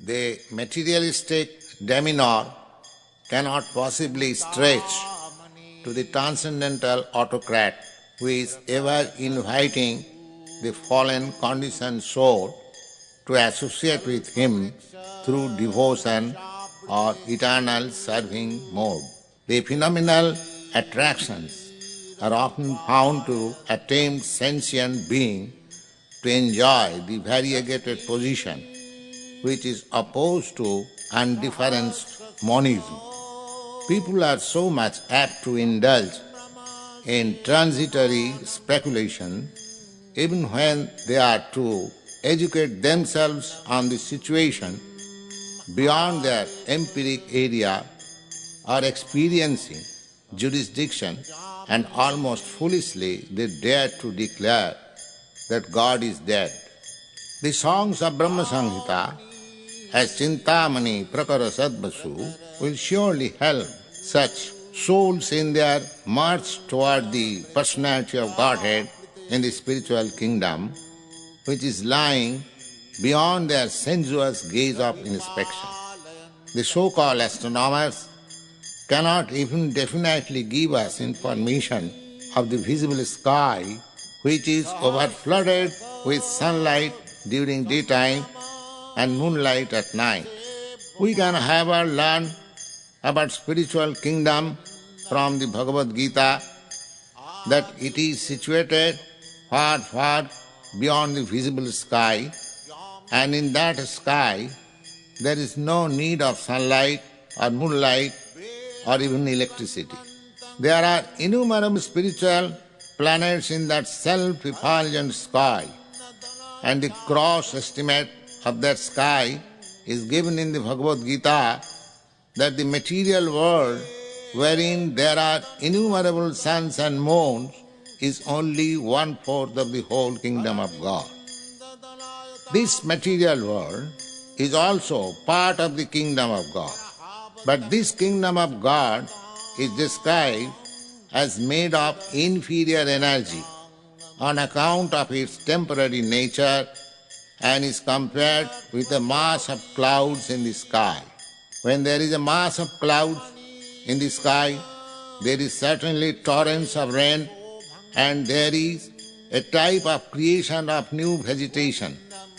The materialistic demeanor cannot possibly stretch to the transcendental autocrat who is ever inviting the fallen conditioned soul to associate with him through devotion or eternal serving mode. The phenomenal attractions are often found to attempt sentient being to enjoy the variegated position which is opposed to undifferenced monism. People are so much apt to indulge in transitory speculation even when they are to educate themselves on the situation beyond their empiric area or experiencing jurisdiction, and almost foolishly they dare to declare that God is dead. The songs of Brahma Samhita as Chintamani Prakara Sadvasu will surely help such souls in their march toward the personality of Godhead in the spiritual kingdom, which is lying beyond their sensuous gaze of inspection. The so-called astronomers cannot even definitely give us information of the visible sky, which is overflooded with sunlight during daytime and moonlight at night. We can however learn about spiritual kingdom from the Bhagavad Gita that it is situated far, far beyond the visible sky, and in that sky there is no need of sunlight or moonlight or even electricity. There are innumerable spiritual planets in that self-effulgent sky, and the gross estimate of that sky is given in the Bhagavad Gita that the material world, wherein there are innumerable suns and moons, is only 1/4 of the whole kingdom of God. This material world is also part of the kingdom of God. But this kingdom of God is described as made of inferior energy on account of its temporary nature and is compared with a mass of clouds in the sky. When there is a mass of clouds in the sky, there is certainly torrents of rain, and there is a type of creation of new vegetation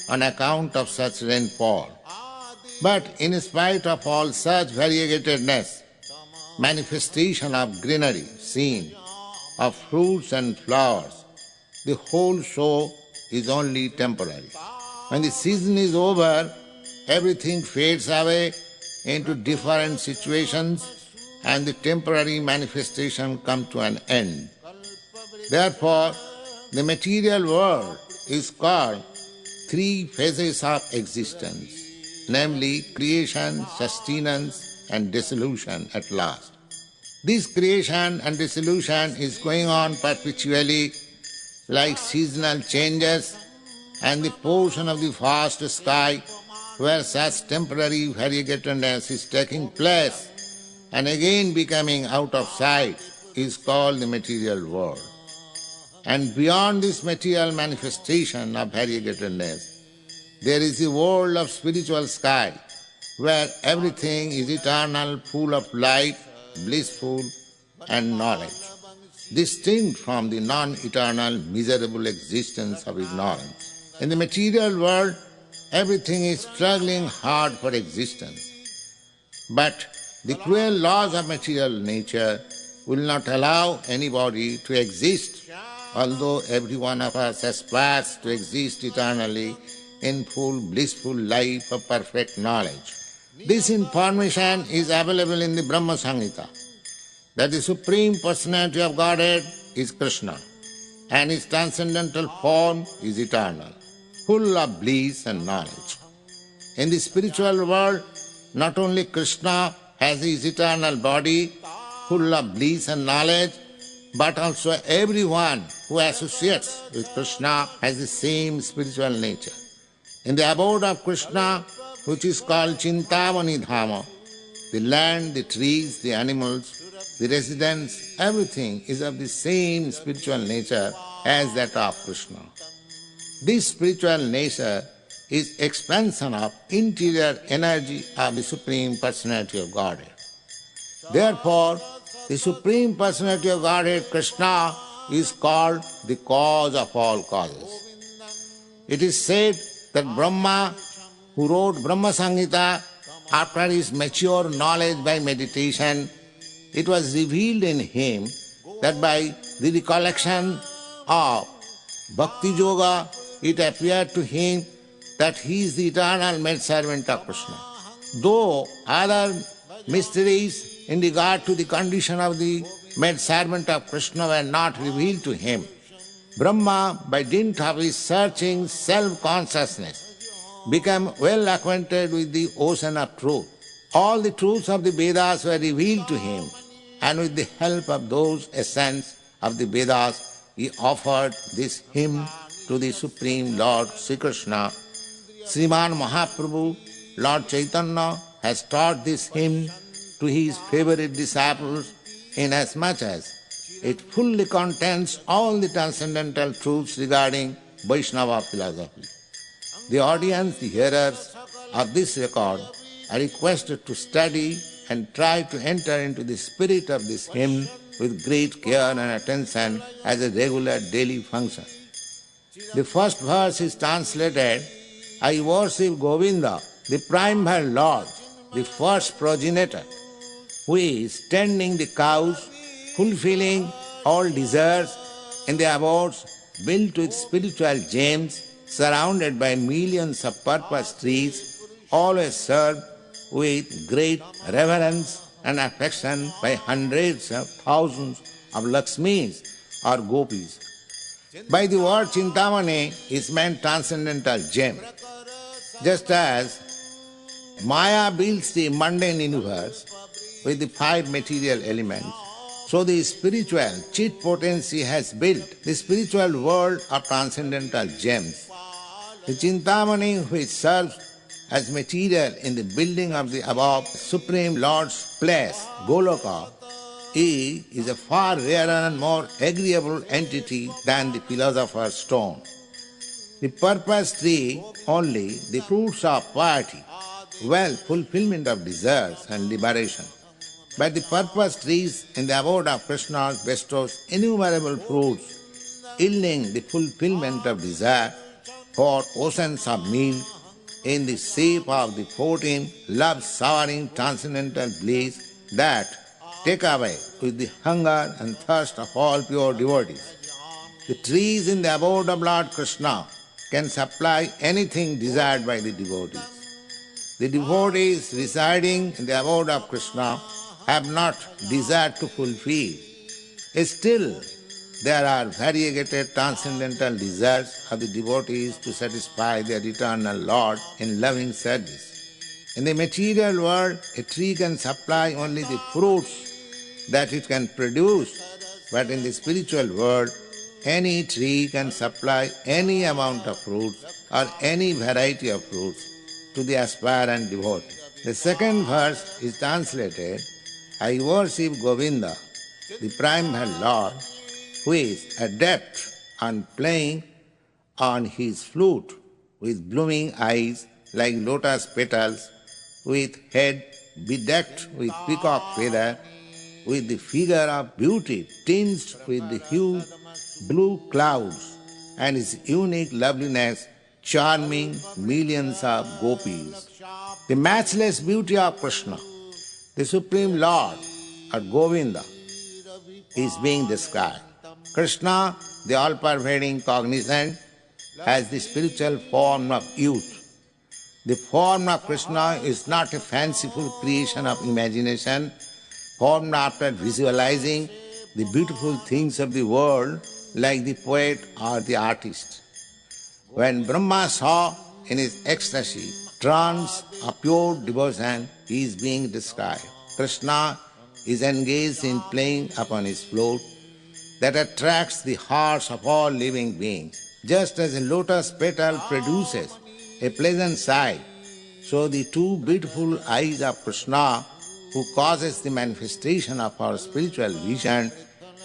on account of such rainfall. But in spite of all such variegatedness, manifestation of greenery seen, of fruits and flowers, the whole show is only temporary. When the season is over, everything fades away into different situations and the temporary manifestation comes to an end. Therefore, the material world is called three phases of existence, namely creation, sustenance, and dissolution at last. This creation and dissolution is going on perpetually like seasonal changes, and the portion of the vast sky where such temporary variegatedness is taking place and again becoming out of sight is called the material world. And beyond this material manifestation of variegatedness, there is the world of spiritual sky, where everything is eternal, full of light, blissful, and knowledge, distinct from the non-eternal, miserable existence of ignorance. In the material world, everything is struggling hard for existence. But the cruel laws of material nature will not allow anybody to exist, although every one of us aspires to exist eternally in full blissful life of perfect knowledge. This information is available in the Brahma Samhita, that the Supreme Personality of Godhead is Krishna, and his transcendental form is eternal, full of bliss and knowledge. In the spiritual world, not only Krishna has his eternal body, full of bliss and knowledge, but also everyone who associates with Krishna has the same spiritual nature. In the abode of Krishna, which is called Chintamani Dhama, the land, the trees, the animals, the residents, everything is of the same spiritual nature as that of Krishna. This spiritual nature is expansion of interior energy of the Supreme Personality of Godhead. Therefore, the Supreme Personality of Godhead, Krishna, is called the cause of all causes. It is said that Brahma, who wrote Brahma Samhita, after his mature knowledge by meditation, it was revealed in him that by the recollection of Bhakti Yoga, it appeared to him that he is the eternal maidservant of Krishna. Though other mysteries in regard to the condition of the maidservant of Krishna were not revealed to him, Brahma, by dint of his searching self-consciousness, became well acquainted with the ocean of truth. All the truths of the Vedas were revealed to him, and with the help of those essence of the Vedas, he offered this hymn to the Supreme Lord Sri Krishna. Sriman Mahaprabhu, Lord Chaitanya, has taught this hymn to his favorite disciples inasmuch as it fully contains all the transcendental truths regarding Vaishnava philosophy. The audience, the hearers of this record, are requested to study and try to enter into the spirit of this hymn with great care and attention as a regular daily function. The first verse is translated, I worship Govinda, the primal Lord, the first progenitor, who is tending the cows, fulfilling all desires in the abodes built with spiritual gems, surrounded by millions of purpose trees, always served with great reverence and affection by hundreds of thousands of Lakshmis or Gopis. By the word Chintamani is meant transcendental gem. Just as Maya builds the mundane universe with the 5 material elements, so the spiritual chit potency has built the spiritual world of transcendental gems. The Chintamani, which serves as material in the building of the above Supreme Lord's place, Goloka, is a far rarer and more agreeable entity than the philosopher's stone. The purpose tree only the fruits of piety, wealth, fulfillment of desires and liberation. But the purpose trees in the abode of Krishna bestows innumerable fruits, yielding the fulfillment of desire for oceans of milk in the shape of the 14 love-showering transcendental bliss that take away with the hunger and thirst of all pure devotees. The trees in the abode of Lord Krishna can supply anything desired by the devotees. The devotees residing in the abode of Krishna have not desired to fulfill. Still, there are variegated transcendental desires of the devotees to satisfy their eternal Lord in loving service. In the material world, a tree can supply only the fruits that it can produce, but in the spiritual world, any tree can supply any amount of fruits or any variety of fruits to the aspirant devotee. The second verse is translated, I worship Govinda, the primal Lord, who is adept on playing on his flute with blooming eyes like lotus petals, with head bedecked with peacock feather, with the figure of beauty tinged with the hue blue clouds, and his unique loveliness charming millions of gopis. The matchless beauty of Krishna, the Supreme Lord, or Govinda, is being described. Krishna, the all-pervading cognizant, has the spiritual form of youth. The form of Krishna is not a fanciful creation of imagination, formed after visualizing the beautiful things of the world like the poet or the artist. When Brahma saw in his ecstasy trance of pure devotion, he is being described. Krishna is engaged in playing upon his flute that attracts the hearts of all living beings. Just as a lotus petal produces a pleasant sight, so the two beautiful eyes of Krishna, who causes the manifestation of our spiritual vision,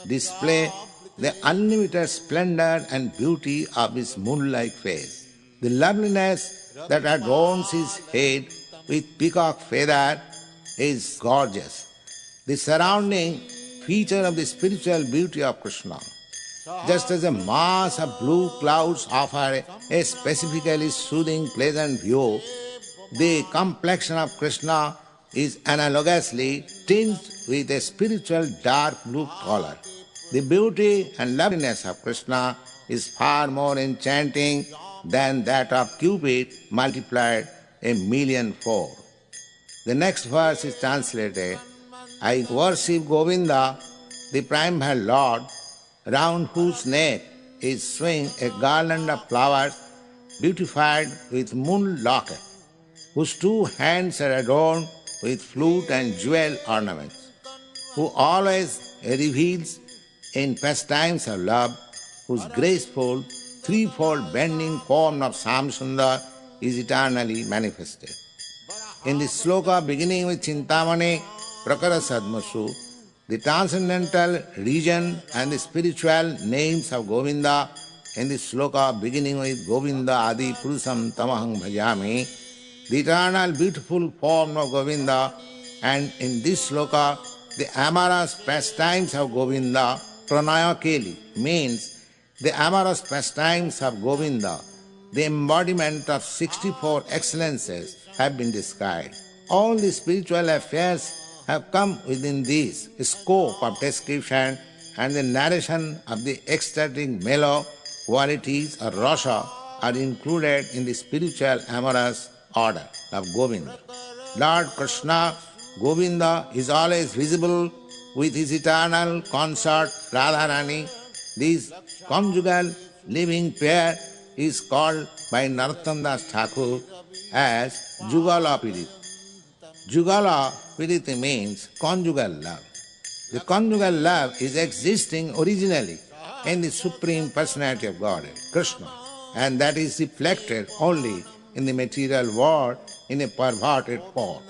display the unlimited splendor and beauty of his moon-like face. The loveliness that adorns his head with peacock feather is gorgeous, the surrounding feature of the spiritual beauty of Krishna. Just as a mass of blue clouds offer a specifically soothing, pleasant view, the complexion of Krishna is analogously tinged with a spiritual dark blue color. The beauty and loveliness of Krishna is far more enchanting than that of Cupid multiplied a millionfold. The next verse is translated, I worship Govinda, the primal Lord, round whose neck is swing a garland of flowers beautified with moon locket, whose two hands are adorned with flute and jewel ornaments, who always reveals in pastimes of love, whose graceful, threefold bending form of Samsundar is eternally manifested. In the sloka beginning with Chintamani, Prakara Sadmasu, the transcendental region and the spiritual names of Govinda, in the sloka beginning with Govinda Adi Purusam Tamahang Bhajami, the eternal beautiful form of Govinda, and in this sloka, the amorous pastimes of Govinda, Pranaya Keli, means the amorous pastimes of Govinda, the embodiment of 64 excellences have been described. All the spiritual affairs have come within this scope of description, and the narration of the ecstatic mellow qualities or rasa are included in the spiritual amorous order of Govinda. Lord Krishna, Govinda, is always visible with his eternal consort Radharani. This conjugal living pair is called by Narottam Das Thakur as Jugala Pirit. Jugala Piriti means conjugal love. The conjugal love is existing originally in the Supreme Personality of Godhead, Krishna, and that is reflected only in the material world in a perverted form.